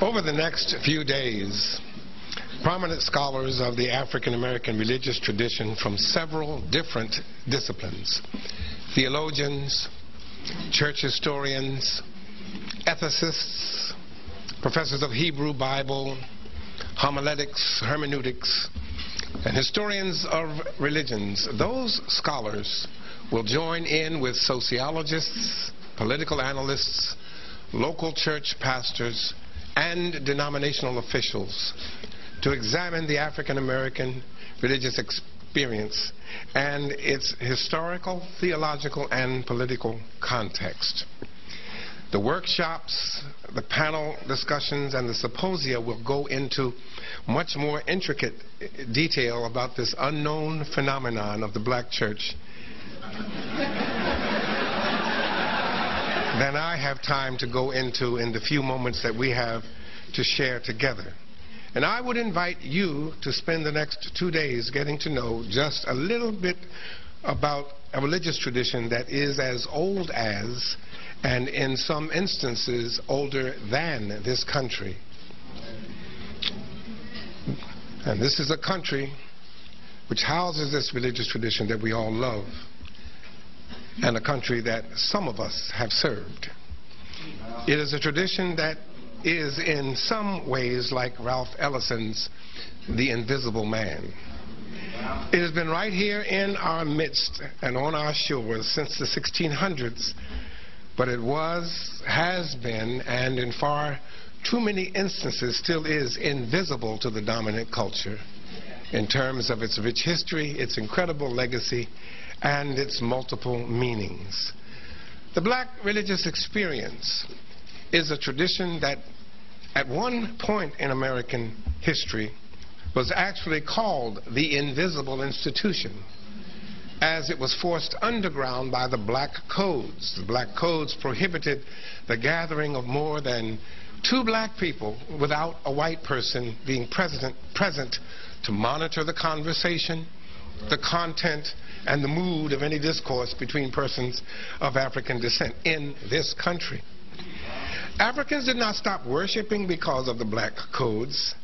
Over the next few days, prominent scholars of the African American religious tradition from several different disciplines, theologians, church historians, ethicists, professors of Hebrew Bible, homiletics, hermeneutics, and historians of religions, those scholars will join in with sociologists, political analysts, local church pastors, and denominational officials to examine the African American religious experience and its historical, theological, and political context. The workshops, the panel discussions, and the symposia will go into much more intricate detail about this unknown phenomenon of the black church than I have time to go into in the few moments that we have to share together. And I would invite you to spend the next 2 days getting to know just a little bit about a religious tradition that is as old as, and in some instances older than, this country. And this is a country which houses this religious tradition that we all love, and a country that some of us have served. It is a tradition that is in some ways like Ralph Ellison's The Invisible Man. It has been right here in our midst and on our shores since the 1600s, but it was, has been, and in far too many instances still is invisible to the dominant culture in terms of its rich history, its incredible legacy, and its multiple meanings. The black religious experience is a tradition that at one point in American history was actually called the Invisible Institution, as it was forced underground by the black codes. The black codes prohibited the gathering of more than 2 black people without a white person being present to monitor the conversation, the content, and the mood of any discourse between persons of African descent in this country. Africans did not stop worshiping because of the black codes.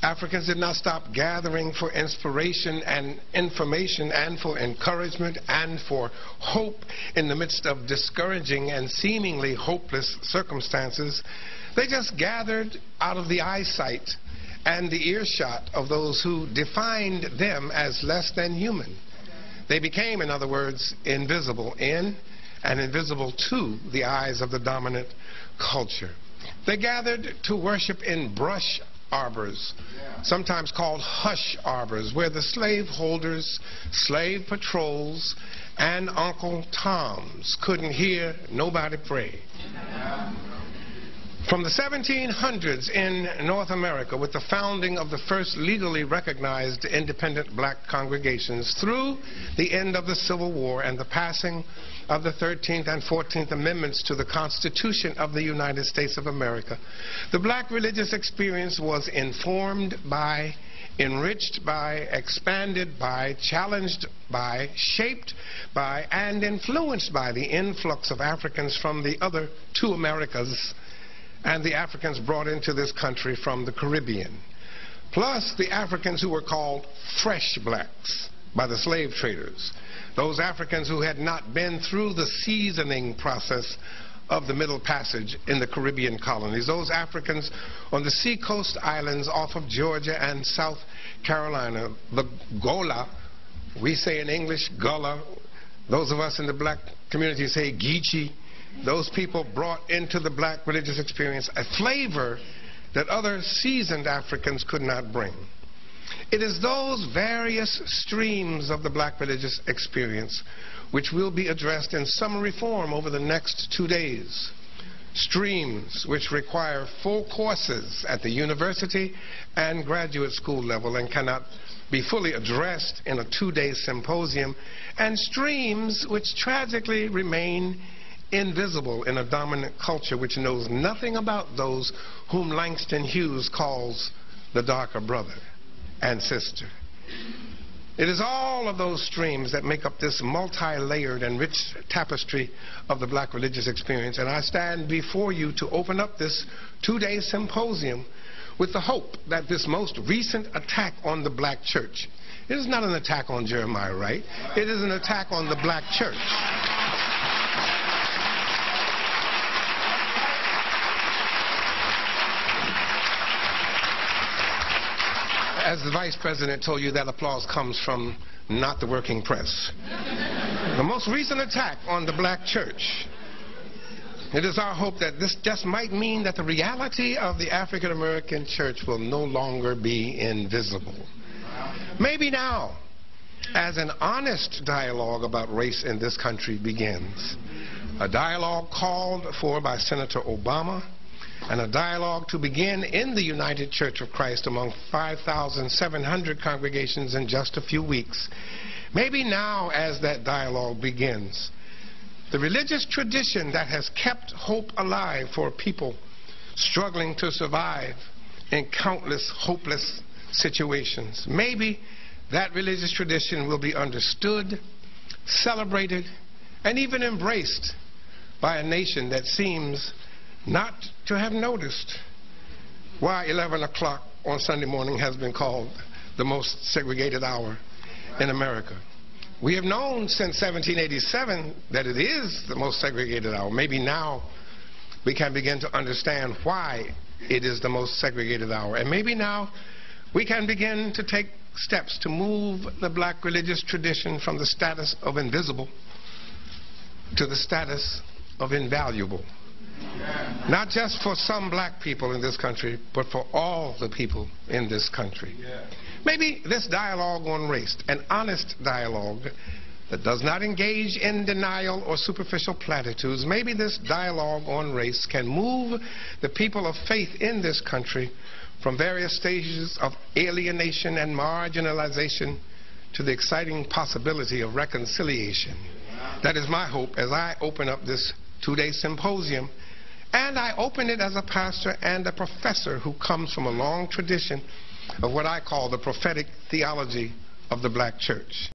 Africans did not stop gathering for inspiration and information and for encouragement and for hope in the midst of discouraging and seemingly hopeless circumstances. They just gathered out of the eyesight and the earshot of those who defined them as less than human. They became, in other words, invisible in and invisible to the eyes of the dominant culture. They gathered to worship in brush arbors, sometimes called hush arbors, where the slaveholders, slave patrols, and Uncle Toms couldn't hear nobody pray. From the 1700s in North America, with the founding of the first legally recognized independent black congregations, through the end of the Civil War and the passing of the 13th and 14th Amendments to the Constitution of the United States of America, the black religious experience was informed by, enriched by, expanded by, challenged by, shaped by, and influenced by the influx of Africans from the other 2 Americas and the Africans brought into this country from the Caribbean, plus the Africans who were called fresh blacks by the slave traders, those Africans who had not been through the seasoning process of the Middle Passage in the Caribbean colonies, those Africans on the seacoast islands off of Georgia and South Carolina, the Gola, we say in English Gullah, those of us in the black community say Geechee. Those people brought into the black religious experience a flavor that other seasoned Africans could not bring. It is those various streams of the black religious experience which will be addressed in summary form over the next 2 days. Streams which require full courses at the university and graduate school level and cannot be fully addressed in a 2-day symposium, and streams which tragically remain invisible in a dominant culture which knows nothing about those whom Langston Hughes calls the darker brother and sister. It is all of those streams that make up this multi-layered and rich tapestry of the black religious experience. And I stand before you to open up this two-day symposium with the hope that this most recent attack on the black church, it is not an attack on Jeremiah Wright, it is an attack on the black church. As the Vice President told you, that applause comes from not the working press. The most recent attack on the black church. It is our hope that this just might mean that the reality of the African American church will no longer be invisible. Maybe now, as an honest dialogue about race in this country begins, a dialogue called for by Senator Obama, and a dialogue to begin in the United Church of Christ among 5,700 congregations in just a few weeks. Maybe now, as that dialogue begins, the religious tradition that has kept hope alive for people struggling to survive in countless hopeless situations, maybe that religious tradition will be understood, celebrated, and even embraced by a nation that seems not to have noticed why 11 o'clock on Sunday morning has been called the most segregated hour in America. We have known since 1787 that it is the most segregated hour. Maybe now we can begin to understand why it is the most segregated hour. And maybe now we can begin to take steps to move the black religious tradition from the status of invisible to the status of invaluable. Not just for some black people in this country, but for all the people in this country. Maybe this dialogue on race, an honest dialogue that does not engage in denial or superficial platitudes, maybe this dialogue on race can move the people of faith in this country from various stages of alienation and marginalization to the exciting possibility of reconciliation. That is my hope as I open up this two-day symposium. And I open it as a pastor and a professor who comes from a long tradition of what I call the prophetic theology of the black church.